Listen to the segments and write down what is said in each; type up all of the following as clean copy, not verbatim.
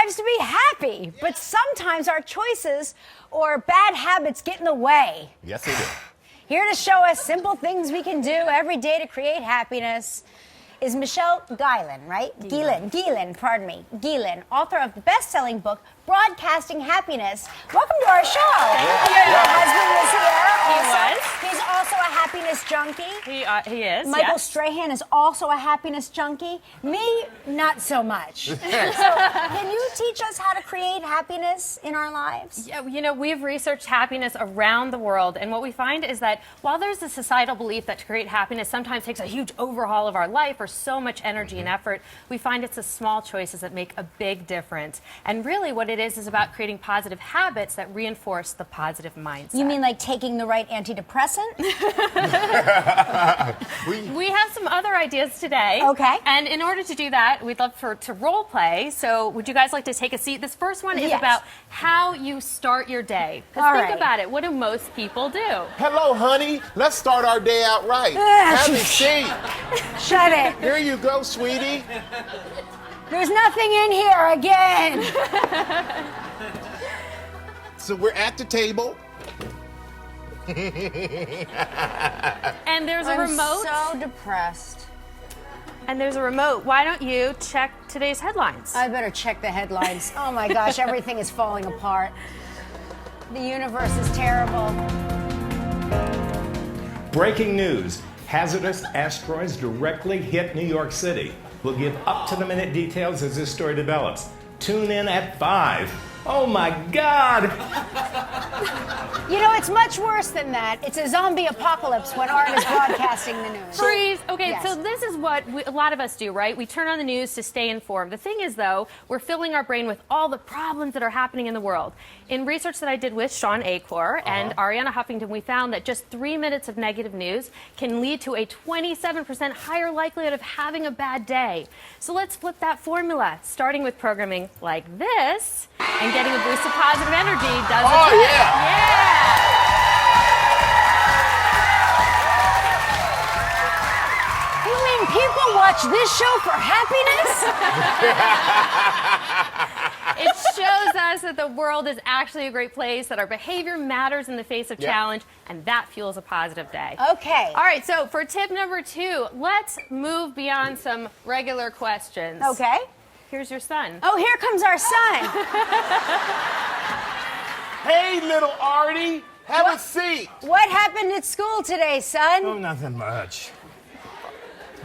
lives to be happy, but sometimes our choices or bad habits get in the way. Yes, they do. Here to show us simple things we can do every day to create happiness is Michelle Gielan, right? Gielan, author of the best-selling book, Broadcasting Happiness. Welcome to our show. Your husband was here. He's also a happiness junkie. He is, Michael yes. Strahan is also a happiness junkie. Me, not so much. So, can you teach us how to create happiness in our lives? Yeah, you know, we've researched happiness around the world, and what we find is that while there's a societal belief that to create happiness sometimes takes a huge overhaul of our life or so much energy and effort, we find it's the small choices that make a big difference. And really what it is about creating positive habits that reinforce the positive mindset. You mean like taking the right antidepressant? We have some other ideas today. Okay. And in order to do that, we'd love to role play. So would you guys like to take a seat? This first one is about how you start your day. Because think about it. What do most people do? Hello, honey. Let's start our day out right. Have a seat. Shut it. Here you go, sweetie. There's nothing in here again. So we're at the table. And there's a remote. I'm so depressed. And there's a remote. Why don't you check today's headlines? I better check the headlines. Oh my gosh, everything is falling apart. The universe is terrible. Breaking news. Hazardous asteroids directly hit New York City. We'll give up-to-the-minute details as this story develops. Tune in at 5. Oh my God! You know, it's much worse than that. It's a zombie apocalypse when Art is broadcasting the news. Freeze. Okay, Yes. so this is what a lot of us do, right? We turn on the news to stay informed. The thing is, though, we're filling our brain with all the problems that are happening in the world. In research that I did with Sean Acor and Ariana Huffington, we found that just 3 minutes of negative news can lead to a 27% higher likelihood of having a bad day. So let's flip that formula, starting with programming like this and getting a boost of positive energy does the trick. Yeah! You mean people watch this show for happiness? It shows us that the world is actually a great place, that our behavior matters in the face of challenge, and that fuels a positive day. Okay. All right, so for tip number 2, let's move beyond some regular questions. Okay. Here's your son. Oh, here comes our son. Hey, little Artie. Have a seat. What happened at school today, son? Oh, nothing much.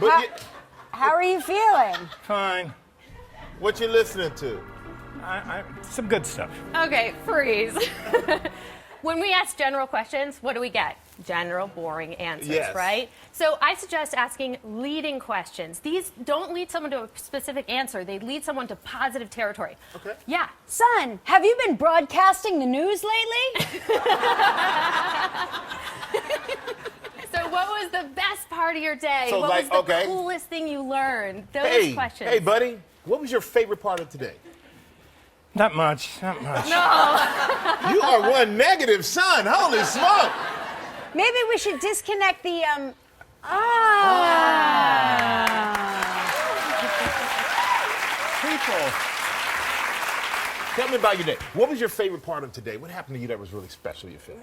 But How are you feeling? Fine. what you listening to? Some good stuff. Okay, freeze. When we ask general questions, what do we get? General, boring answers, Yes. right? So I suggest asking leading questions. These don't lead someone to a specific answer. They lead someone to positive territory. Okay. Yeah. Son, have you been broadcasting the news lately? So what was the best part of your day? So, what like, was the okay. coolest thing you learned? Those questions. Hey, buddy. What was your favorite part of today? Not much. You are one negative son. Holy smoke. Maybe we should disconnect the, People. Tell me about your day. What was your favorite part of today? What happened to you that was really special, you feel?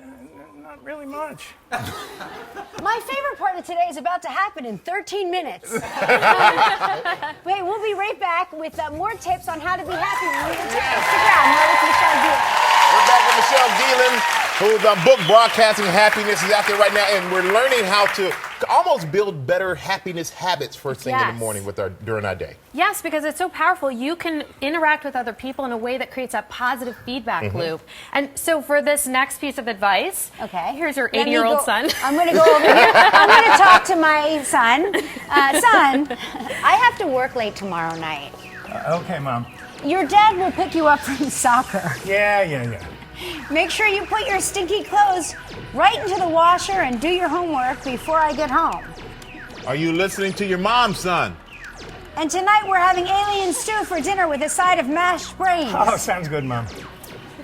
Not really much. My favorite part of today is about to happen in 13 minutes. Wait, we'll be right back with more tips on how to be happy when we return. Stick around. More with Michelle Gielan. We're back with Michelle Gielan, whose book, Broadcasting Happiness, is out there right now, and we're learning how to almost build better happiness habits first thing in the morning during our day. Yes, because it's so powerful. You can interact with other people in a way that creates a positive feedback loop. And so for this next piece of advice, here's your 80-year-old son. I'm going to go over here. I'm going to talk to my son. Son, I have to work late tomorrow night. Okay, Mom. Your dad will pick you up from soccer. Yeah. Make sure you put your stinky clothes right into the washer and do your homework before I get home. Are you listening to your mom, son? And tonight we're having alien stew for dinner with a side of mashed brains. Oh, sounds good, Mom.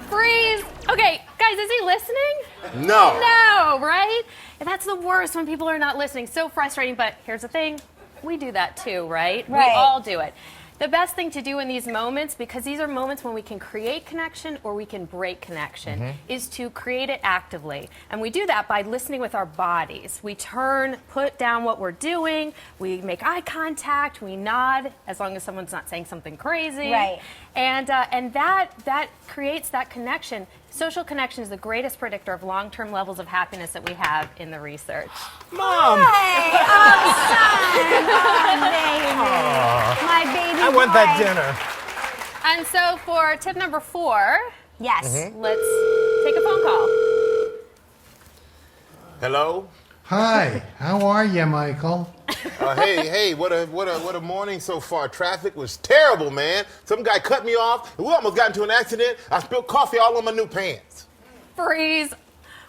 Freeze. Okay, guys, is he listening? No. No, right? And that's the worst when people are not listening. So frustrating, but here's the thing. We do that too, right? We Right. all do it. The best thing to do in these moments, because these are moments when we can create connection or we can break connection, is to create it actively. And we do that by listening with our bodies. We put down what we're doing, we make eye contact, we nod, as long as someone's not saying something crazy. Right. And that creates that connection. Social connection is the greatest predictor of long-term levels of happiness that we have in the research. Mom! Hey, baby. My baby I want boy. that dinner. And so for tip number 4, Yes. let's take a phone call. Hello? Hi, how are you, Michael? Hey, what a morning so far. Traffic was terrible, man. Some guy cut me off. We almost got into an accident. I spilled coffee all on my new pants. Freeze.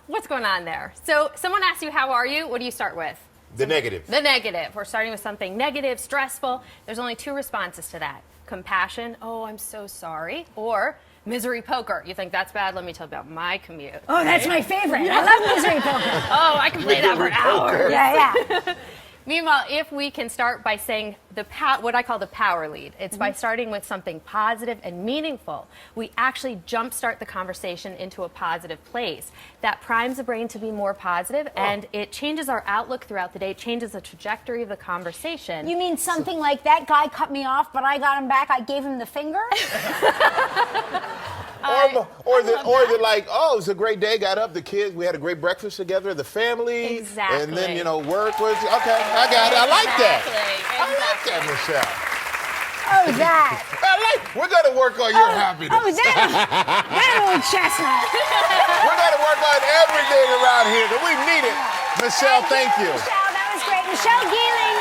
What's going on there? So someone asks you, how are you? What do you start with? The negative. The negative. We're starting with something negative, stressful. There's only 2 responses to that. Compassion, oh, I'm so sorry. Or misery poker. You think that's bad? Let me tell you about my commute. Oh, that's my favorite. I love misery poker. Oh, I can play that for Misery poker. hours. Yeah. Meanwhile, if we can start by saying what I call the power lead, it's by starting with something positive and meaningful, we actually jumpstart the conversation into a positive place. That primes the brain to be more positive, and it changes our outlook throughout the day, it changes the trajectory of the conversation. You mean something like that guy cut me off, but I got him back, I gave him the finger? Or is it like, oh, it was a great day, got up, the kids, we had a great breakfast together, the family. Exactly. And then, work was, okay, I got it. I like that. Exactly. I like that, Michelle. Oh, that. We're going to work on your happiness. Oh, that old chestnut. We're going to work on everything around here, because we need it. Michelle, thank you. Michelle, that was great. Michelle Gielan.